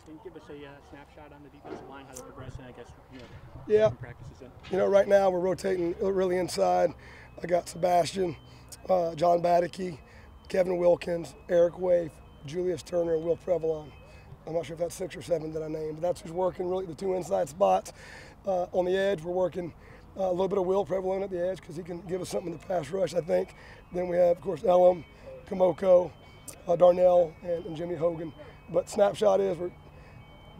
Can you give us a snapshot on the defensive line, how they're progressing, I guess, Yeah. practices in? Right now we're rotating really inside. I got Sebastian, John Badeke, Kevin Wilkins, Eric Waif, Julius Turner, and Will Prevalon. I'm not sure if that's 6 or 7 that I named, but that's who's working really the 2 inside spots. On the edge, we're working a little bit of Will Prevalon at the edge because he can give us something in the pass rush, I think. Then we have, of course, Elam, Kamoko, Darnell, and Jimmy Hogan. But snapshot is we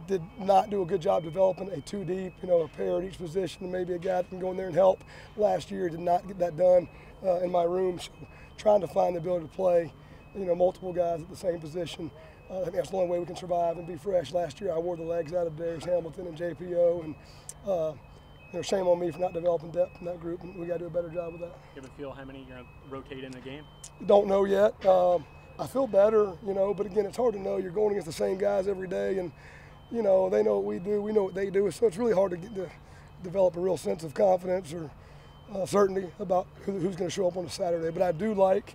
did not do a good job developing a 2 deep, a pair at each position, and maybe a guy that can go in there and help. Last year, did not get that done in my room. So trying to find the ability to play, multiple guys at the same position. I think that's the only way we can survive and be fresh. Last year, I wore the legs out of Darius Hamilton and JPO, and shame on me for not developing depth in that group, and we got to do a better job with that. You ever feel how many you're going to rotate in the game? Don't know yet. I feel better, but again, it's hard to know. You're going against the same guys every day, and they know what we do, we know what they do, so it's really hard to develop a real sense of confidence or certainty about who's going to show up on a Saturday. But I do like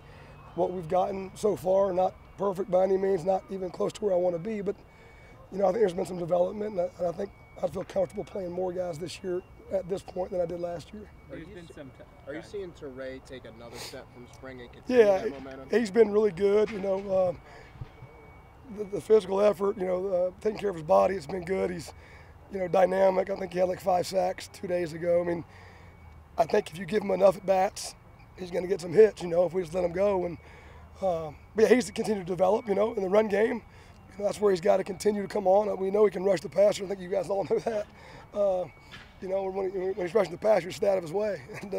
what we've gotten so far. Not perfect by any means, not even close to where I want to be, but I think there's been some development, and I think I feel comfortable playing more guys this year at this point than I did last year. Are you seeing Teray take another step from spring and continue that momentum? He's been really good. The physical effort, taking care of his body, it's been good. He's, dynamic. I think he had like 5 sacks 2 days ago. I mean, I think if you give him enough at bats, he's going to get some hits. If we just let him go. And but yeah, he's to continue to develop. In the run game, that's where he's got to continue to come on. We know he can rush the passer. I think you guys all know that. When he's rushing the passer, stay out of his way and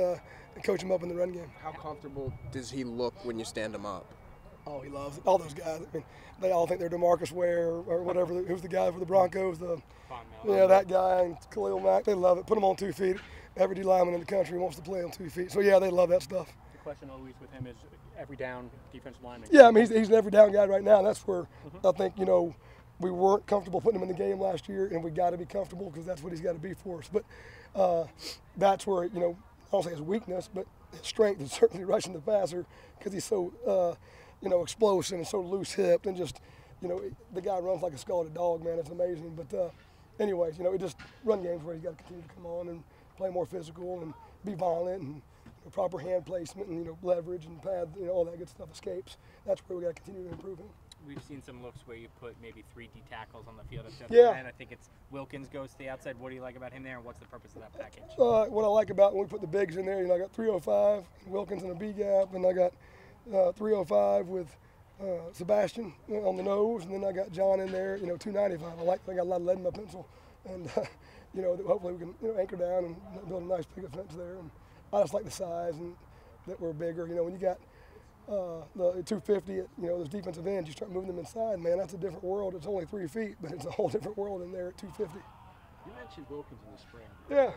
coach him up in the run game. How comfortable does he look when you stand him up? Oh, he loves it. All those guys. I mean, they all think they're DeMarcus Ware or whatever. Who's the guy for the Broncos? That guy and Khalil Mack. They love it. Put him on 2 feet. Every D lineman in the country wants to play on 2 feet. So yeah, they love that stuff. The question always with him is every down defensive lineman. Yeah, I mean he's an every down guy right now. And that's where I think we weren't comfortable putting him in the game last year, and we got to be comfortable because that's what he's got to be for us. But that's where I don't say his weakness, but his strength is certainly rushing the passer because he's so explosive and so loose hipped and just the guy runs like a scalded dog, man. It's amazing. But anyways, it just run games where he's got to continue to come on and play more physical and be violent and proper hand placement and leverage and pad, all that good stuff, escapes. That's where we got to continue to improve him. We've seen some looks where you put maybe 3 D tackles on the field. Yeah. I think it's Wilkins goes to the outside. What do you like about him there, and what's the purpose of that package? What I like about when we put the bigs in there, I got 305, Wilkins in a B gap, and I got 305 with Sebastian on the nose, and then I got John in there, 295. I got a lot of lead in my pencil, and hopefully we can anchor down and build a nice picket fence there. And I just like the size and that we're bigger. When you got the 250, those defensive ends, you start moving them inside, man, that's a different world. It's only 3 feet, but it's a whole different world in there at 250. You mentioned Wilkins in the spring. Yeah.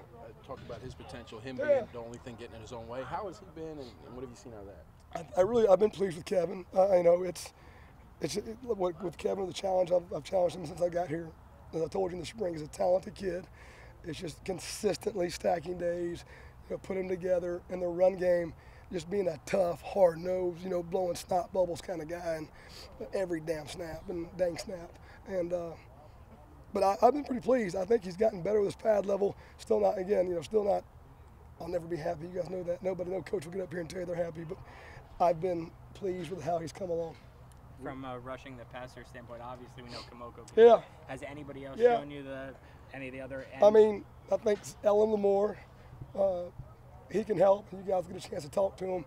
Talked about his potential, him being the only thing getting in his own way. How has he been, and what have you seen out of that? I've been pleased with Kevin. With Kevin, the challenge, I've challenged him since I got here. As I told you in the spring, he's a talented kid. It's just consistently stacking days, put him together in the run game, just being a tough, hard-nosed, blowing snot bubbles kind of guy, and every damn snap and dang snap. And but I've been pretty pleased. I think he's gotten better with his pad level. Still not, I'll never be happy. You guys know that. No coach will get up here and tell you they're happy, but I've been pleased with how he's come along. From rushing the passer standpoint, obviously we know Kamoko. Yeah. Has anybody else shown you any of the other ends? I mean, I think Ellen Lamore, he can help. You guys get a chance to talk to him.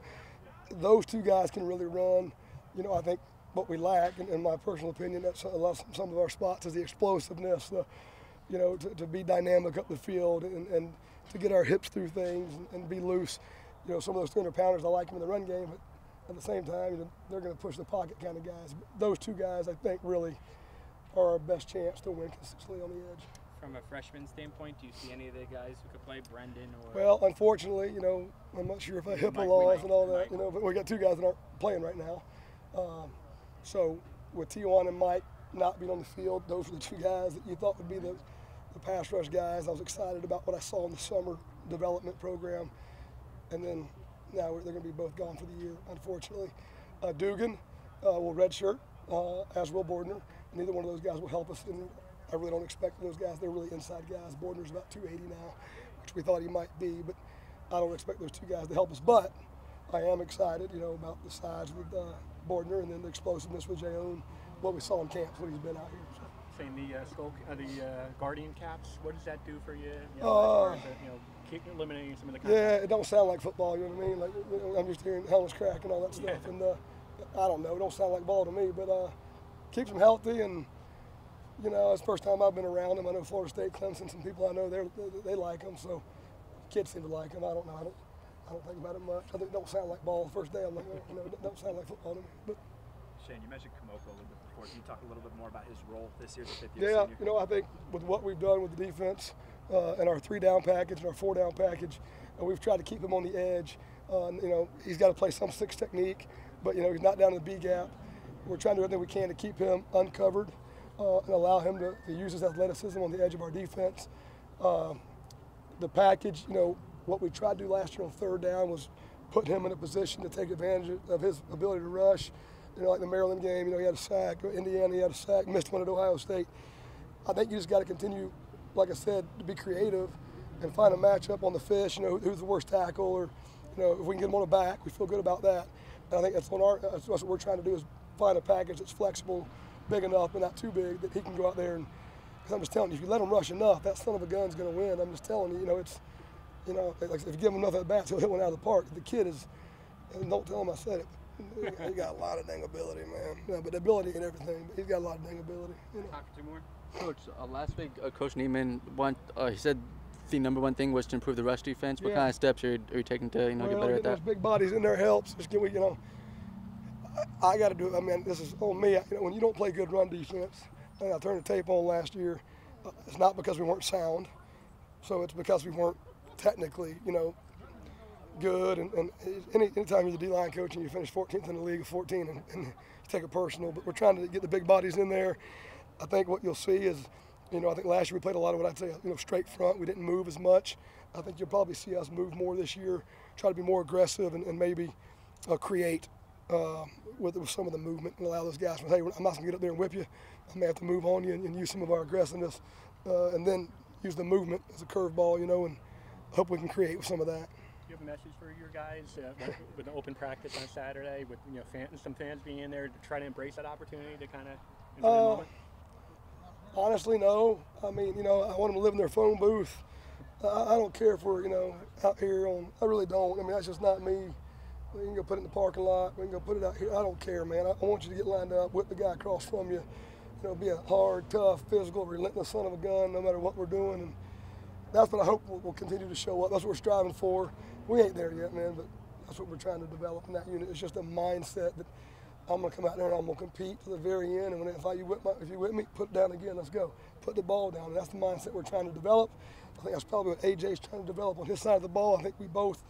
Those 2 guys can really run. I think what we lack, in my personal opinion, that's some of our spots is the explosiveness, to be dynamic up the field and to get our hips through things and be loose. Some of those 200-pounders, I like them in the run game, but at the same time, they're going to push the pocket kind of guys. But those 2 guys, I think, really are our best chance to win consistently on the edge. From a freshman standpoint, do you see any of the guys who could play, Brendan or? Well, unfortunately, I'm not sure if I HIPAA laws and all that, but we got 2 guys that aren't playing right now. So with T1 and Mike not being on the field, those were the 2 guys that you thought would be the pass rush guys. I was excited about what I saw in the summer development program, and then now they're going to be both gone for the year, unfortunately. Dugan will redshirt, as will Bordner. Neither one of those guys will help us in I really don't expect those guys. They're really inside guys. Bordner's about 280 now, which we thought he might be, but I don't expect those two guys to help us. But I am excited, about the size with Bordner and then the explosiveness with Jayon, what we saw in camps when he's been out here. So. Saying the Guardian caps, what does that do for you? As far as, keep eliminating some of the contact? Yeah, it don't sound like football, you know what I mean? Like, I'm just hearing helmets crack and all that stuff, and I don't know, it don't sound like ball to me, but keeps them healthy, and it's the first time I've been around them. I know Florida State, Clemson, some people I know they like them, so kids seem to like them. I don't know, I don't think about it much. I think it don't sound like ball the first day. I'm like, it don't sound like football to me. But Shane, you mentioned Kamoko a little bit before. Can you talk a little bit more about his role this year as a 50th senior? Yeah, I think with what we've done with the defense and our 3-down package and our 4-down package, we've tried to keep him on the edge. He's got to play some 6 technique, but he's not down in the B gap. We're trying to do everything we can to keep him uncovered and allow him to use his athleticism on the edge of our defense. The package, what we tried to do last year on 3rd down was put him in a position to take advantage of his ability to rush. Like the Maryland game, he had a sack. Indiana, he had a sack. Missed one at Ohio State. I think you just got to continue, like I said, to be creative and find a matchup on the fish. Who's the worst tackle, or if we can get him on the back, we feel good about that. And I think that's what we're trying to do, is find a package that's flexible, big enough but not too big, that he can go out there and. Because I'm just telling you, if you let him rush enough, that son of a gun's going to win. I'm just telling you, it's. Like if you give him enough at bats, he'll hit one out of the park. The kid is, and don't tell him I said it. He got a lot of dang ability, man. But ability and everything. But he's got a lot of dang ability. Time for 2 more. Coach, last week, Coach Neiman he said the number one thing was to improve the rush defense. What kind of steps are you taking to get better at that? Those big bodies in there helps. Just I got to do it. I mean, this is on me. When you don't play good run defense, and I turned the tape on last year, it's not because we weren't sound. So it's because we weren't technically, good. And anytime you're the D-line coach and you finish 14th in the league of 14, and you take it personal. But we're trying to get the big bodies in there. I think what you'll see is, I think last year we played a lot of what I'd say, straight front. We didn't move as much. I think you'll probably see us move more this year, try to be more aggressive and maybe create with some of the movement and allow those guys to say, hey, I'm not going to get up there and whip you. I may have to move on you and use some of our aggressiveness and then use the movement as a curveball, and hope we can create with some of that. Do you have a message for your guys with an open practice on Saturday, with some fans being in there to try to embrace that opportunity to kind of enjoy the moment? Honestly, no. I mean, I want them to live in their phone booth. I don't care if we're, out here on. I really don't. I mean, that's just not me. We can go put it in the parking lot. We can go put it out here. I don't care, man. I want you to get lined up, whip the guy across from you. Be a hard, tough, physical, relentless son of a gun, no matter what we're doing. And that's what I hope will continue to show up. That's what we're striving for. We ain't there yet, man, but that's what we're trying to develop in that unit. It's just a mindset that I'm going to come out there and I'm going to compete to the very end. And if you whip me, put it down again. Let's go. Put the ball down. And that's the mindset we're trying to develop. I think that's probably what AJ's trying to develop on his side of the ball. I think we both,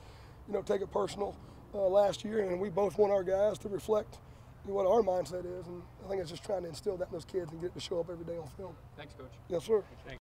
take it personal last year, and we both want our guys to reflect what our mindset is. And I think it's just trying to instill that in those kids and get it to show up every day on film. Thanks, Coach. Yes, sir. Thanks.